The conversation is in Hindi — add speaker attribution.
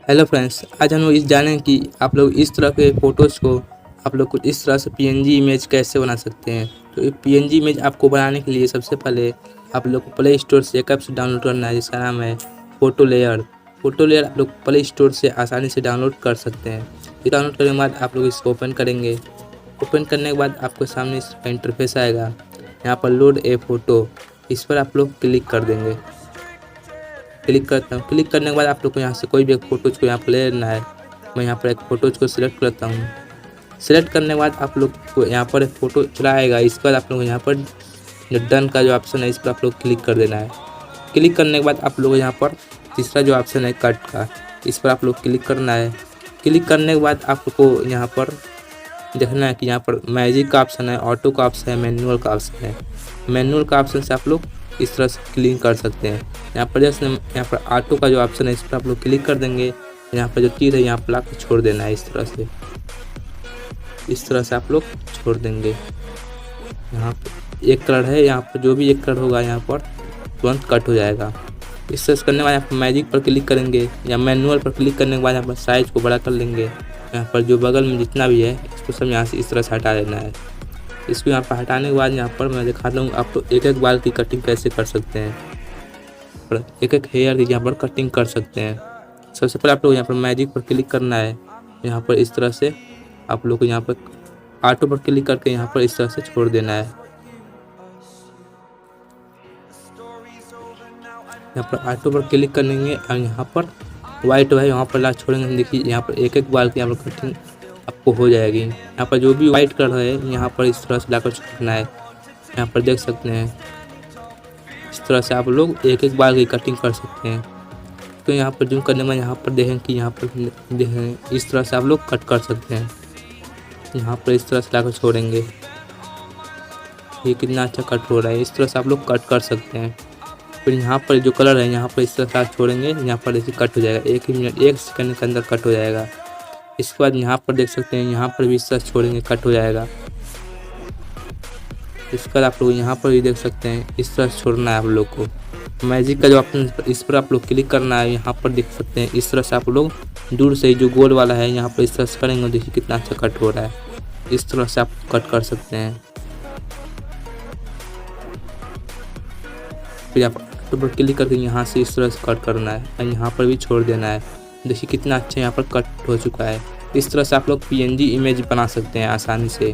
Speaker 1: हेलो फ्रेंड्स, आज हम लोग इस जानें कि आप लोग इस तरह के फ़ोटोज़ को आप लोग कुछ इस तरह से पीएनजी इमेज कैसे बना सकते हैं। तो ये पीएनजी इमेज आपको बनाने के लिए सबसे पहले आप लोग को प्ले स्टोर से एक ऐप्स डाउनलोड करना है जिसका नाम है फ़ोटो लेयर। फ़ोटो लेयर आप लोग प्ले स्टोर से आसानी से डाउनलोड कर सकते हैं। ये डाउनलोड करने के बाद आप लोग इसको ओपन करेंगे। ओपन करने के बाद आपको सामने इसका इंटरफेस आएगा। यहाँ पर लोड ए फ़ोटो, इस पर आप लोग क्लिक कर देंगे। क्लिक करता हूँ। क्लिक करने के बाद आप लोग को यहाँ से कोई भी एक फ़ोटोज़ को यहाँ पर ले लेना है। मैं यहाँ पर एक फ़ोटोज़ को सिलेक्ट करता हूँ। सिलेक्ट करने के बाद आप लोग को यहाँ पर एक फ़ोटो चला आएगा। इस पर आप लोग यहाँ पर जो डन का जो ऑप्शन है इस पर आप लोग क्लिक कर देना है। क्लिक करने के बाद आप लोग यहाँ पर तीसरा जो ऑप्शन है कट का, इस पर आप लोग क्लिक करना है। क्लिक करने के बाद आपको यहाँ पर देखना है कि यहाँ पर मैजिक का ऑप्शन है, ऑटो का ऑप्शन है, मैनुअल का ऑप्शन है। मैनुअल का ऑप्शन से आप लोग इस तरह से क्लिक कर सकते हैं। यहाँ पर जैसे यहाँ पर ऑटो का जो ऑप्शन है इस पर आप लोग क्लिक कर देंगे। यहाँ पर जो तीर है यहाँ पर लाकर छोड़ देना है। इस तरह से आप लोग छोड़ देंगे। यहाँ पर एक कलर है, यहाँ पर जो भी एक कलर होगा यहाँ पर तुरंत कट हो जाएगा। इस तरह से करने के बाद यहाँ पर मैजिक पर क्लिक करेंगे या मैनुअल पर क्लिक करने के बाद यहाँ पर साइज़ को बड़ा कर लेंगे। यहाँ पर जो बगल में जितना भी है इसको सब यहाँ से इस तरह से हटा देना है। इसको यहाँ पर हटाने के बाद यहाँ पर मैं दिखाता हूँ आप लोग एक एक बाल की कटिंग कैसे कर सकते हैं, एक एक हेयर की यहाँ पर कटिंग कर सकते हैं। सबसे पहले आप लोग यहाँ पर मैजिक पर क्लिक करना है। यहाँ पर इस तरह से आप लोग को यहाँ पर ऑटो पर क्लिक करके यहाँ पर इस तरह से छोड़ देना है। यहाँ पर ऑटो पर क्लिक करेंगे और यहाँ पर वाइट है यहाँ पर लास्ट छोड़ेंगे। देखिए यहाँ पर एक एक बाल की यहाँ पर कटिंग आपको हो जाएगी। यहाँ पर जो भी वाइट कलर है यहाँ पर इस तरह से लाकर छोड़ना है। यहाँ पर देख सकते हैं इस तरह से आप लोग एक एक बाल की कटिंग कर सकते हैं। तो यहाँ पर जूम करने में यहाँ पर देखें कि यहाँ पर देखें इस तरह से आप लोग कट कर सकते हैं। यहाँ पर इस तरह से लाकर छोड़ेंगे। ये कितना अच्छा कट हो रहा है। इस तरह से आप लोग कट कर सकते हैं। फिर यहाँ पर जो कलर है यहाँ पर इस तरह से छोड़ेंगे। यहाँ पर देखिए कट हो जाएगा, 1 मिनट 1 सेकंड के अंदर कट हो जाएगा। इसके बाद यहाँ पर देख सकते हैं यहाँ पर भी इस तरह छोड़ेंगे, कट हो जाएगा। इसके बाद आप लोग यहाँ पर भी देख सकते हैं इस तरह छोड़ना है आप लोग को। मैजिक का जो ऑप्शन इस पर आप लोग क्लिक करना है। यहाँ पर देख सकते हैं इस तरह से आप लोग दूर से जो गोल वाला है यहाँ पर इस तरह से करेंगे। देखिए कितना अच्छा कट हो रहा है। इस तरह से आप कट कर सकते हैं। फिर आप ऑटो पर क्लिक करके यहाँ से इस तरह से कट करना है और यहाँ पर भी छोड़ देना है। देखिए कितना अच्छा यहाँ पर कट हो चुका है। इस तरह से आप लोग पीएनजी इमेज बना सकते हैं आसानी से।